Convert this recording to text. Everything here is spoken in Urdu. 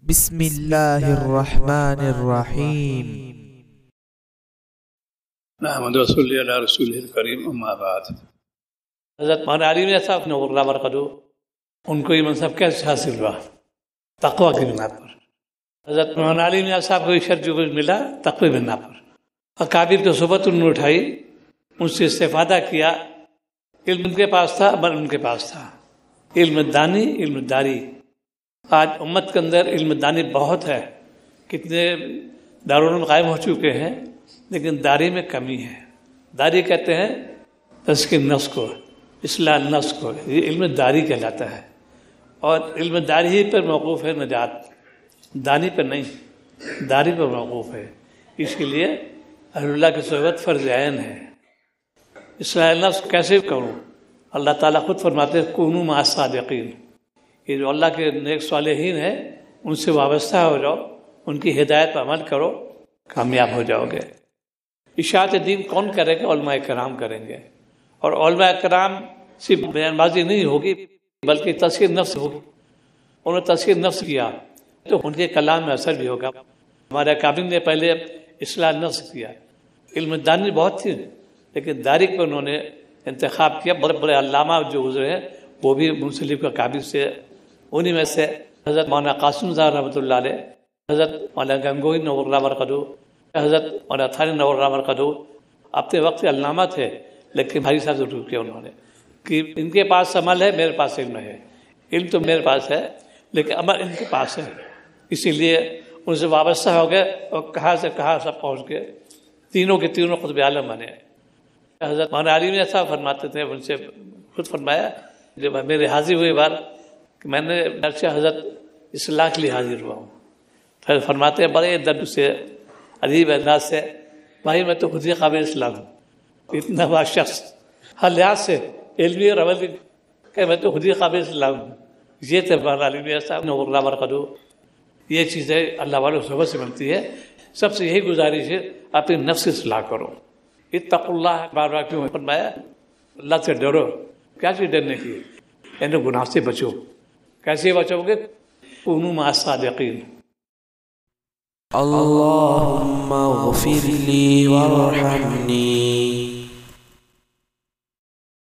بسم اللہ الرحمن الرحیم۔ نحمد صلی علی رسول الکریم، اما بعد۔ حضرت مولانا علی میاں صاحب نے اللہ برکاتہ ان کو یہ منصب کیسے حاصل ہوا؟ تقوی کی بنا پر۔ حضرت مولانا علی میاں صاحب کو یہ شرط جو ملا تقوی کی بنا پر، اکابر کی صحبت انہوں نے اٹھائی، ان سے استفادہ کیا۔ علم ان کے پاس تھا، عمل ان کے پاس تھا، علم دانی، علم داری۔ آج امت کے اندر علم دانی بہت ہے، کتنے دارالعلوم قائم ہو چکے ہیں، لیکن داری میں کمی ہے۔ داری کہتے ہیں تزکیہ نفس کو، اصلاح نفس کو، یہ علم داری کہلاتا ہے، اور علم داری ہی پر موقوف ہے نجات، دانی پر نہیں، داری پر موقوف ہے۔ اس کے لیے اہل اللہ کی صحبت فرض عین ہے۔ اصلاح نفس کیسے کروں؟ اللہ تعالیٰ خود فرماتے ہیں کونوا مع الصادقین، یہ جو اللہ کے نیک صالحین ہیں ان سے وابستہ ہو جاؤ، ان کی ہدایت پر عمل کرو، کامیاب ہو جاؤ گے۔ اشاعت دین کون کرے گا؟ علماء کرام کریں گے، اور علماء کرام صرف بیان بازی نہیں ہوگی بلکہ تزکیہ نفس ہوگی۔ انہوں نے تزکیہ نفس کیا تو ان کے کلام میں اثر بھی ہوگا۔ ہمارے اکابر نے پہلے اصلاح نفس کیا، علم دانی بہت تھی لیکن داری پر انہوں نے انتخاب کیا۔ بڑے بڑے علامہ جو گزرے ہیں وہ بھی منسلک کے اکابر سے، انہی میں سے حضرت مولانا قاسم زاہر رحمۃ اللہ علیہ، حضرت مولانا گنگوئی نور اللہ برکاتہ، حضرت مولانا تھانی نور اللہ برکاتہ اپنے وقت علامہ تھے، لیکن بھائی صاحب ضرور کیا انہوں نے کہ ان کے پاس عمل ہے، میرے پاس علم ہے۔ علم تو میرے پاس ہے لیکن عمل ان کے پاس ہے، اسی لیے ان سے وابستہ ہو گئے اور کہاں سے کہاں سب پہنچ گئے، تینوں کے تینوں قطب عالم بنے۔ حضرت مولانا علی میاں صاحب فرماتے تھے، ان سے خود فرمایا جب میرے حاضر ہوئے بار کہ میں نے حضرت اصلاح کے لیے حاضر ہوا ہوں، پھر فرماتے ہیں بڑے درد سے، عجیب انداز سے، بھائی میں تو خود ہی قابل اسلام ہوں، اتنا بڑا شخص ہر لحاظ سے علمی اور عملی کہ میں تو خود ہی قابل اسلام ہوں۔ یہ تھے مولانا علی میاں صاحب نے اللہ برکاتہ۔ یہ چیزیں اللہ والوں کی صحبت سے ملتی ہے۔ سب سے یہی گزارش ہے اپنی نفس اصلاح کرو۔ اتقوا اللہ بار بار کیوں فرمایا؟ اللہ سے ڈرو۔ کیا چیز ڈرنے کی؟ یعنی گناہ سے بچو۔ کیسے بچو گے؟ کونوا مع الصادقین۔ اللہم اغفر لی وارحمنی